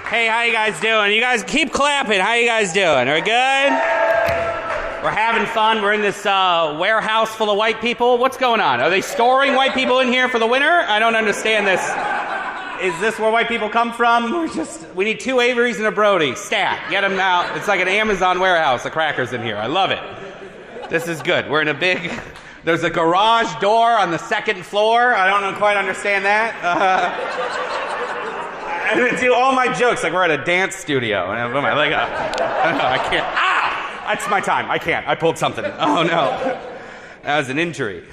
Hey, how you guys doing? You guys keep clapping. How you guys doing? Are we good? We're having fun. We're in this warehouse full of white people. What's going on? Are they storing white people in here for the winter? I don't understand this. Is this where white people come from? We need 2 Averys and a Brody. Stat. Get them out. It's like an Amazon warehouse of crackers in here. I love it. This is good. We're in a big... There's a garage door on the 2nd floor. I don't quite understand that. I do all my jokes like we're at a dance studio. And I'm like, I can't. Ah! That's my time. I can't. I pulled something. Oh, no. That was an injury.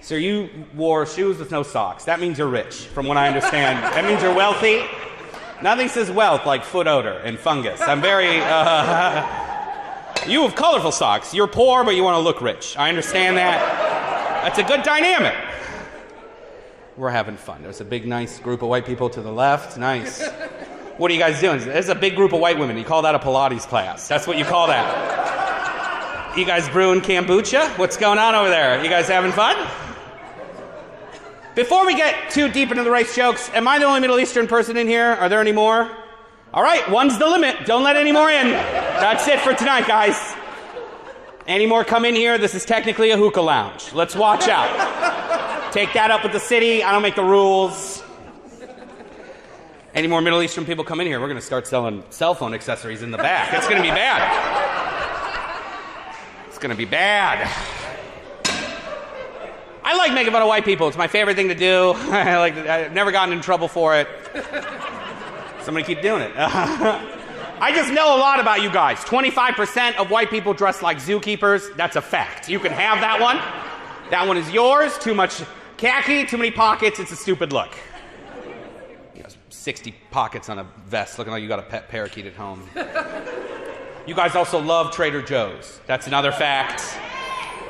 So you wore shoes with no socks. That means you're rich, from what I understand. That means you're wealthy. Nothing says wealth like foot odor and fungus. I'm very... You have colorful socks. You're poor, but you want to look rich. I understand that. That's a good dynamic. We're having fun. There's a big, nice group of white people to the left. Nice. What are you guys doing? There's a big group of white women. You call that a Pilates class. That's what you call that. You guys brewing kombucha? What's going on over there? You guys having fun? Before we get too deep into the race jokes, am I the only Middle Eastern person in here? Are there any more? All right, 1's the limit. Don't let any more in. That's it for tonight, guys. Any more come in here? This is technically a hookah lounge. Let's watch out. Take that up with the city. I don't make the rules. Any more Middle Eastern people come in here, we're going to start selling cell phone accessories in the back. It's going to be bad. It's going to be bad. I like making fun of white people. It's my favorite thing to do. I've never gotten in trouble for it. Somebody keep doing it. I just know a lot about you guys. 25% of white people dress like zookeepers. That's a fact. You can have that one. That one is yours. Too much khaki, too many pockets. It's a stupid look. 60 pockets on a vest, looking like you got a pet parakeet at home. You guys also love Trader Joe's. That's another fact.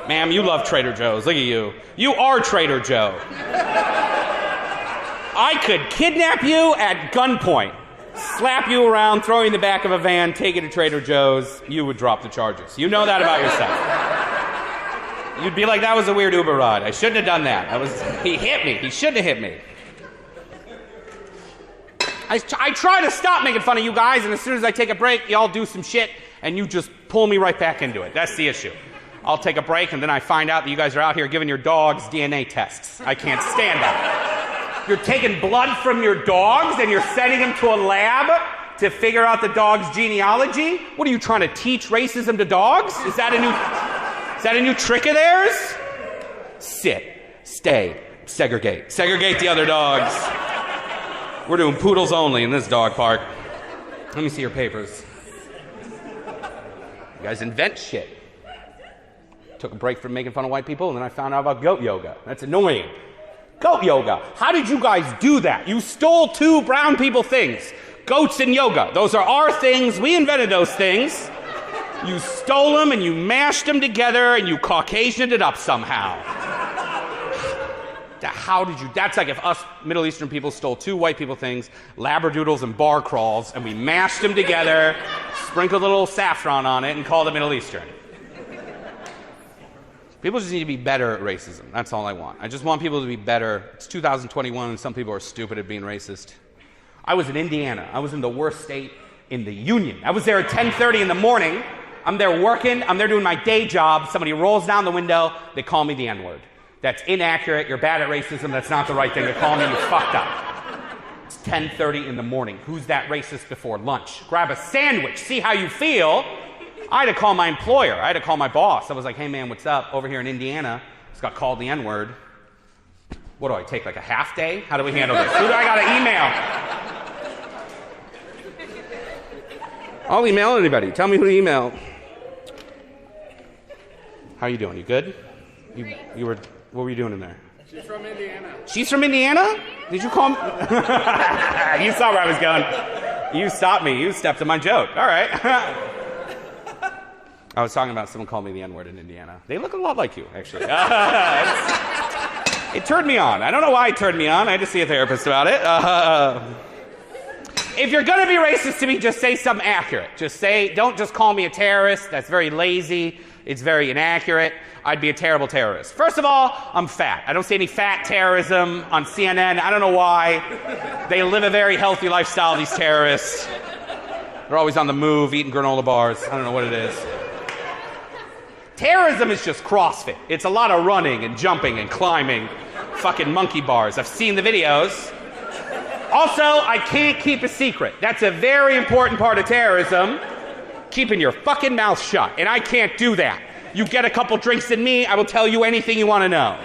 Ma'am, you love Trader Joe's. Look at you. You are Trader Joe. I could kidnap you at gunpoint, slap you around, throw you in the back of a van, take you to Trader Joe's. You would drop the charges. You know that about yourself. You'd be like, that was a weird Uber ride. I shouldn't have done that. He hit me. He shouldn't have hit me. I try to stop making fun of you guys, and as soon as I take a break, y'all do some shit, and you just pull me right back into it. That's the issue. I'll take a break, and then I find out that you guys are out here giving your dogs DNA tests. I can't stand that. You're taking blood from your dogs, and you're sending them to a lab to figure out the dog's genealogy? What are you trying to teach racism to dogs? Is that a new trick of theirs? Sit, stay, segregate. Segregate the other dogs. We're doing poodles only in this dog park. Let me see your papers. You guys invent shit. Took a break from making fun of white people, and then I found out about goat yoga. That's annoying. Goat yoga. How did you guys do that? You stole 2 brown people things. Goats and yoga. Those are our things. We invented those things. You stole them, and you mashed them together, and you Caucasianed it up somehow. How did you... That's like if us Middle Eastern people stole 2 white people things, labradoodles and bar crawls, and we mashed them together, sprinkled a little saffron on it, and called it Middle Eastern. People just need to be better at racism. That's all I want. I just want people to be better. It's 2021, and some people are stupid at being racist. I was in Indiana. I was in the worst state in the union. I was there at 10:30 in the morning. I'm there working. I'm there doing my day job. Somebody rolls down the window. They call me the N-word. That's inaccurate. You're bad at racism. That's not the right thing to call me. You fucked up. It's 10:30 in the morning. Who's that racist before lunch? Grab a sandwich. See how you feel. I had to call my employer. I had to call my boss. I was like, hey, man, what's up? Over here in Indiana, just got called the N-word. What do I take, like a half day? How do we handle this? Who do I got to email? I'll email anybody. Tell me who to email. How you doing? You good? You were... What were you doing in there? She's from Indiana. She's from Indiana? Did you call me? You saw where I was going. You stopped me. You stepped on my joke. All right. I was talking about someone called me the N-word in Indiana. They look a lot like you, actually. It turned me on. I don't know why it turned me on. I had to see a therapist about it. If you're going to be racist to me, just say something accurate. Just say, don't just call me a terrorist. That's very lazy. It's very inaccurate. I'd be a terrible terrorist. First of all, I'm fat. I don't see any fat terrorism on CNN. I don't know why. They live a very healthy lifestyle, these terrorists. They're always on the move, eating granola bars. I don't know what it is. Terrorism is just CrossFit. It's a lot of running and jumping and climbing. Fucking monkey bars. I've seen the videos. Also, I can't keep a secret. That's a very important part of terrorism. Keeping your fucking mouth shut. And I can't do that. You get a couple drinks in me, I will tell you anything you want to know.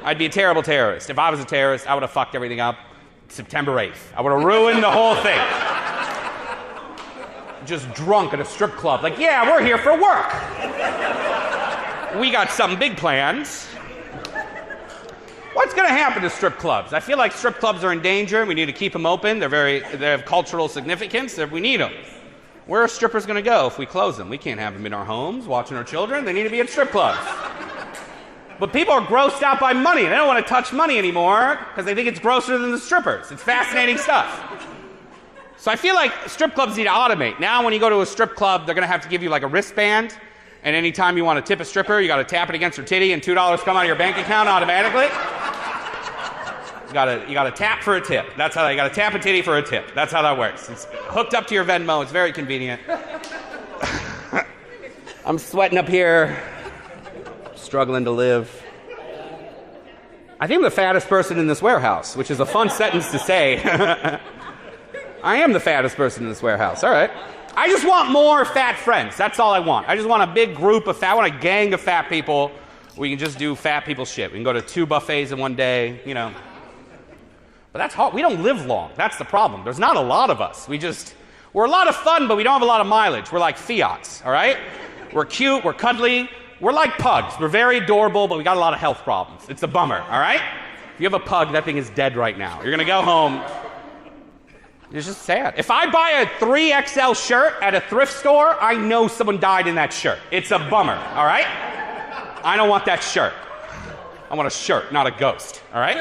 I'd be a terrible terrorist. If I was a terrorist, I would have fucked everything up September 8th. I would have ruined the whole thing. Just drunk at a strip club. Like, yeah, we're here for work. We got some big plans. What's going to happen to strip clubs? I feel like strip clubs are in danger. We need to keep them open. They have cultural significance. We need them. Where are strippers going to go if we close them? We can't have them in our homes watching our children. They need to be at strip clubs. But people are grossed out by money. They don't want to touch money anymore because they think it's grosser than the strippers. It's fascinating stuff. So I feel like strip clubs need to automate. Now when you go to a strip club, they're going to have to give you like a wristband. And anytime you want to tip a stripper, you got to tap it against her titty and $2 come out of your bank account automatically. You gotta tap for a tip. That's how you gotta tap a titty for a tip. That's how that works. It's hooked up to your Venmo. It's very convenient. I'm sweating up here, struggling to live. I think I'm the fattest person in this warehouse, which is a fun sentence to say. I am the fattest person in this warehouse. All right. I just want more fat friends. That's all I want. I just want a big group of fat. I want a gang of fat people. We can just do fat people shit. We can go to 2 buffets in one day, you know. But that's hard. We don't live long. That's the problem. There's not a lot of us. We're a lot of fun, but we don't have a lot of mileage. We're like Fiats, all right? We're cute. We're cuddly. We're like pugs. We're very adorable, but we got a lot of health problems. It's a bummer, all right? If you have a pug, that thing is dead right now. You're going to go home. It's just sad. If I buy a 3XL shirt at a thrift store, I know someone died in that shirt. It's a bummer, all right? I don't want that shirt. I want a shirt, not a ghost, all right?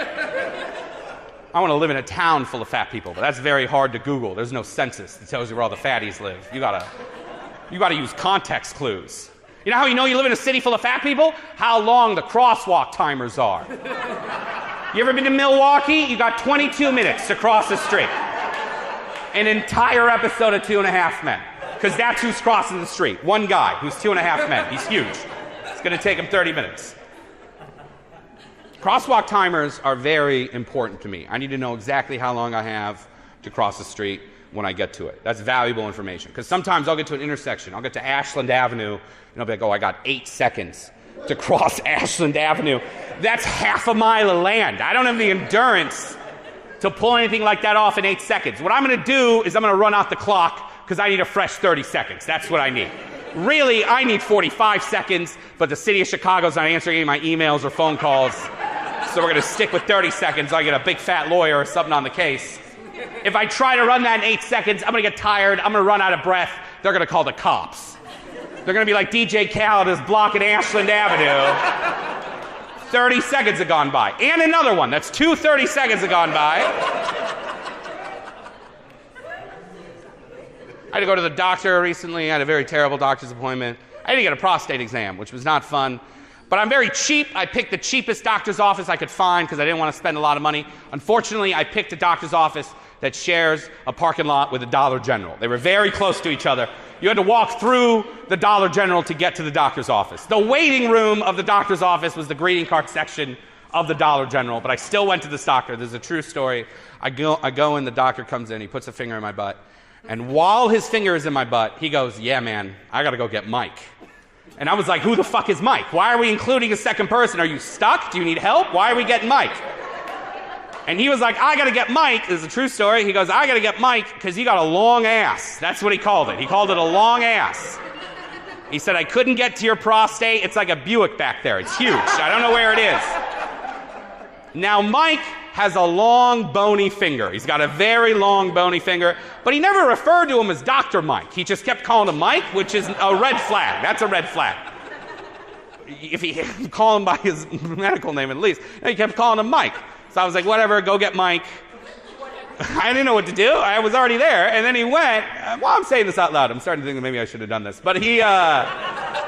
I want to live in a town full of fat people, but that's very hard to Google. There's no census that tells you where all the fatties live. You gotta use context clues. You know how you know you live in a city full of fat people? How long the crosswalk timers are. You ever been to Milwaukee? You got 22 minutes to cross the street. An entire episode of 2.5 Men. Because that's who's crossing the street. One guy who's 2.5 Men. He's huge. It's going to take him 30 minutes. Crosswalk timers are very important to me. I need to know exactly how long I have to cross the street when I get to it. That's valuable information. Because sometimes I'll get to an intersection. I'll get to Ashland Avenue, and I'll be like, oh, I got 8 seconds to cross Ashland Avenue. That's half a mile of land. I don't have the endurance to pull anything like that off in 8 seconds. What I'm going to do is I'm going to run out the clock because I need a fresh 30 seconds. That's what I need. Really, I need 45 seconds, but the city of Chicago's not answering any of my emails or phone calls. So we're going to stick with 30 seconds. I get a big fat lawyer or something on the case. If I try to run that in 8 seconds, I'm going to get tired. I'm going to run out of breath. They're going to call the cops. They're going to be like DJ Khaled is blocking Ashland Avenue. 30 seconds have gone by. And another one. That's 30 seconds have gone by. I had to go to the doctor recently. I had a very terrible doctor's appointment. I had to get a prostate exam, which was not fun. But I'm very cheap. I picked the cheapest doctor's office I could find because I didn't want to spend a lot of money. Unfortunately, I picked a doctor's office that shares a parking lot with a Dollar General. They were very close to each other. You had to walk through the Dollar General to get to the doctor's office. The waiting room of the doctor's office was the greeting card section of the Dollar General, but I still went to this doctor. This is a true story. I go in, the doctor comes in, he puts a finger in my butt, and while his finger is in my butt, he goes, yeah, man, I gotta go get Mike. And I was like, who the fuck is Mike? Why are we including a second person? Are you stuck? Do you need help? Why are we getting Mike? And he was like, I gotta get Mike. This is a true story. He goes, I gotta get Mike because he got a long ass. That's what he called it. He called it a long ass. He said, I couldn't get to your prostate. It's like a Buick back there. It's huge. I don't know where it is. Now, Mike has a long, bony finger. He's got a very long, bony finger, but he never referred to him as Dr. Mike. He just kept calling him Mike, which is a red flag. That's a red flag. If he call him by his medical name at least. And he kept calling him Mike. So I was like, whatever, go get Mike. I didn't know what to do. I was already there. And then he went, well, I'm saying this out loud. I'm starting to think that maybe I should have done this. But he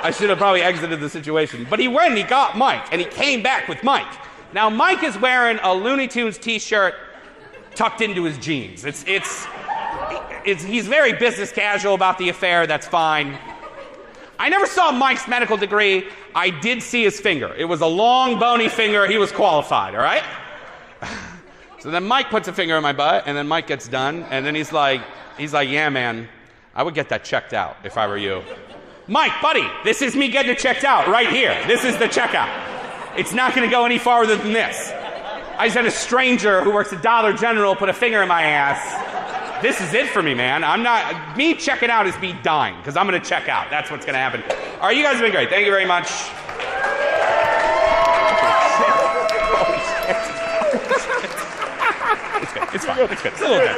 I should have probably exited the situation. But he went and he got Mike, and he came back with Mike. Now, Mike is wearing a Looney Tunes t-shirt tucked into his jeans. He's very business casual about the affair. That's fine. I never saw Mike's medical degree. I did see his finger. It was a long, bony finger. He was qualified, all right? So then Mike puts a finger in my butt, and then Mike gets done, and then he's like, yeah, man, I would get that checked out if I were you. Mike, buddy, this is me getting it checked out right here. This is the checkout. It's not going to go any farther than this. I just had a stranger who works at Dollar General put a finger in my ass. This is it for me, man. Me checking out is me dying, because I'm going to check out. That's what's going to happen. All right, you guys have been great. Thank you very much. It's good. It's fine. It's good. It's a little bit.